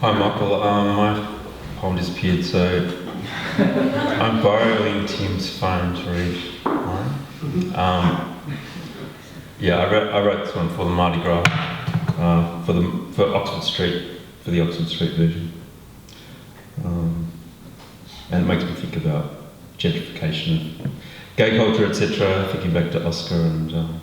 Hi Michael, my poem disappeared, so I'm borrowing Tim's phone to read mine. I wrote this one for the Mardi Gras, for Oxford Street, for the Oxford Street version. And it makes me think about gentrification of gay culture, etc., thinking back to Oscar and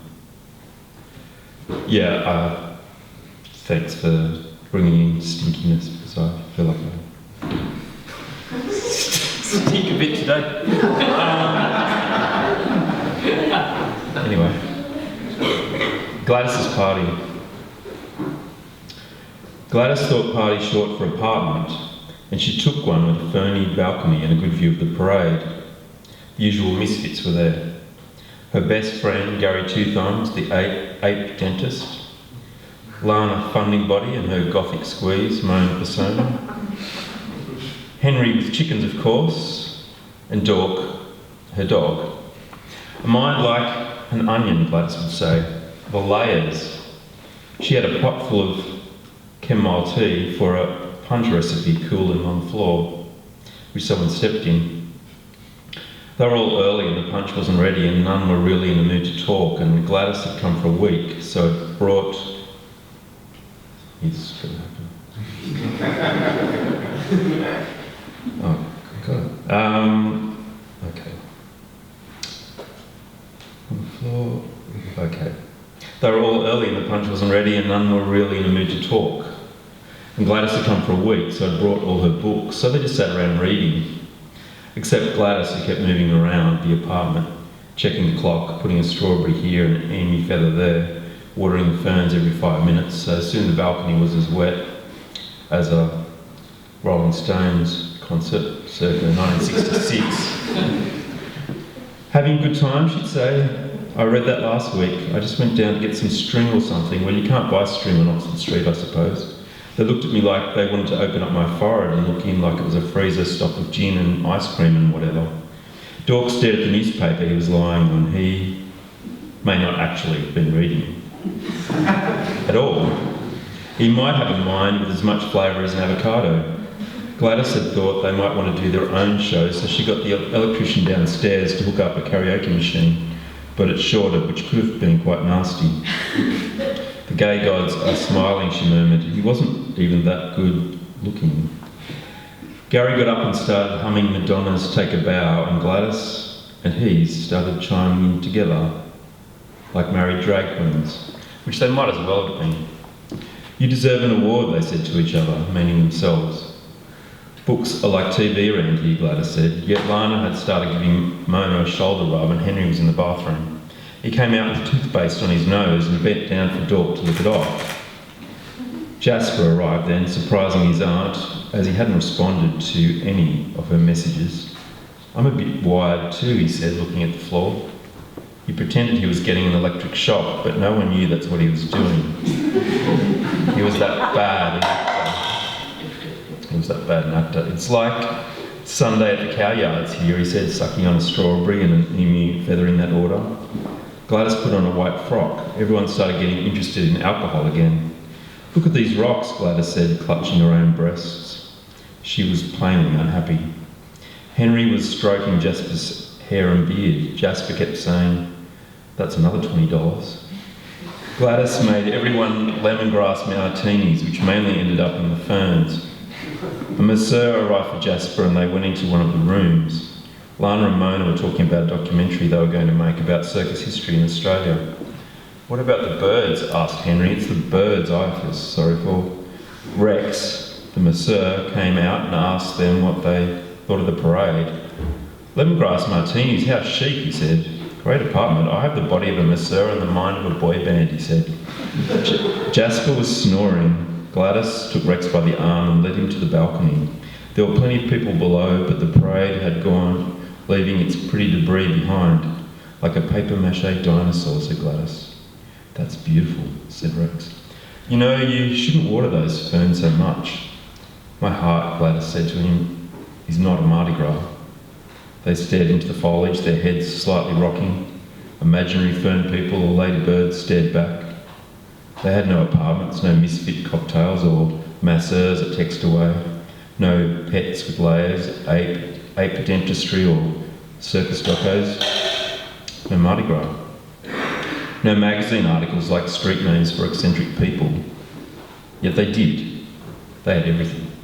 thanks for bringing in stinkiness, because I feel like I stink a bit today. Anyway, Gladys's party. Gladys thought party short for apartment, and she took one with a ferny balcony and a good view of the parade. The usual misfits were there. Her best friend, Gary Toothongs, the ape dentist, Lana Funding Body and her gothic squeeze, Mona Persona, Henry with chickens of course, and Dork, her dog. A mind like an onion, Gladys would say, the layers. She had a pot full of chamomile tea for a punch recipe cooling on the floor, which someone stepped in. They were all early and the punch wasn't ready and none were really in the mood to talk, and Gladys had come for a week, so it brought... It's going to happen. Oh, God. Okay. On the floor. Okay. They were all early and the punch wasn't ready and none were really in the mood to talk. And Gladys had come for a week, so I'd brought all her books, so they just sat around reading. Except Gladys, who kept moving around the apartment, checking the clock, putting a strawberry here and an emu feather there, watering the ferns every 5 minutes, so soon the balcony was as wet as a Rolling Stones concert circa 1966. Having a good time, she'd say. I read that last week. I just went down to get some string or something. Well, you can't buy string on Oxford Street, I suppose. They looked at me like they wanted to open up my forehead and look in like it was a freezer stocked with gin and ice cream and whatever. Dork stared at the newspaper he was lying on. He may not actually have been reading at all. He might have a mind with as much flavour as an avocado. Gladys had thought they might want to do their own show, so she got the electrician downstairs to hook up a karaoke machine, but it shorted, which could have been quite nasty. The gay gods are smiling, she murmured. He wasn't even that good looking. Gary got up and started humming Madonna's Take a Bow, and Gladys and he started chiming in together, like married drag queens, which they might as well have been. You deserve an award, they said to each other, meaning themselves. Books are like TV around here, Gladys said, yet Lana had started giving Mona a shoulder rub and Henry was in the bathroom. He came out with toothpaste on his nose and bent down for Dork to lick it off. Jasper arrived then, surprising his aunt, as he hadn't responded to any of her messages. I'm a bit wired too, he said, looking at the floor. He pretended he was getting an electric shock, but no one knew that's what he was doing. He was that bad an actor. He was that bad an actor. It's like Sunday at the cow yards here, he said, sucking on a strawberry and an emu feather in that order. Gladys put on a white frock. Everyone started getting interested in alcohol again. Look at these rocks, Gladys said, clutching her own breasts. She was plainly unhappy. Henry was stroking Jasper's hair and beard. Jasper kept saying, that's another $20. Gladys made everyone lemongrass martinis, which mainly ended up in the ferns. A masseur arrived for Jasper and they went into one of the rooms. Lana and Mona were talking about a documentary they were going to make about circus history in Australia. What about the birds? Asked Henry. It's the birds I feel sorry for. Rex, the masseur, came out and asked them what they thought of the parade. Lemongrass martinis, how chic, he said. Great apartment. I have the body of a masseur and the mind of a boy band, he said. Jasper was snoring. Gladys took Rex by the arm and led him to the balcony. There were plenty of people below, but the parade had gone, leaving its pretty debris behind, like a papier-mâché dinosaur, said Gladys. That's beautiful, said Rex. You know, you shouldn't water those ferns so much. My heart, Gladys said to him, is not a Mardi Gras. They stared into the foliage, their heads slightly rocking. Imaginary fern people or ladybirds stared back. They had no apartments, no misfit cocktails or masseurs a text away, no pets with layers, ape dentistry or circus docos, no Mardi Gras. No magazine articles like street names for eccentric people. Yet they did. They had everything.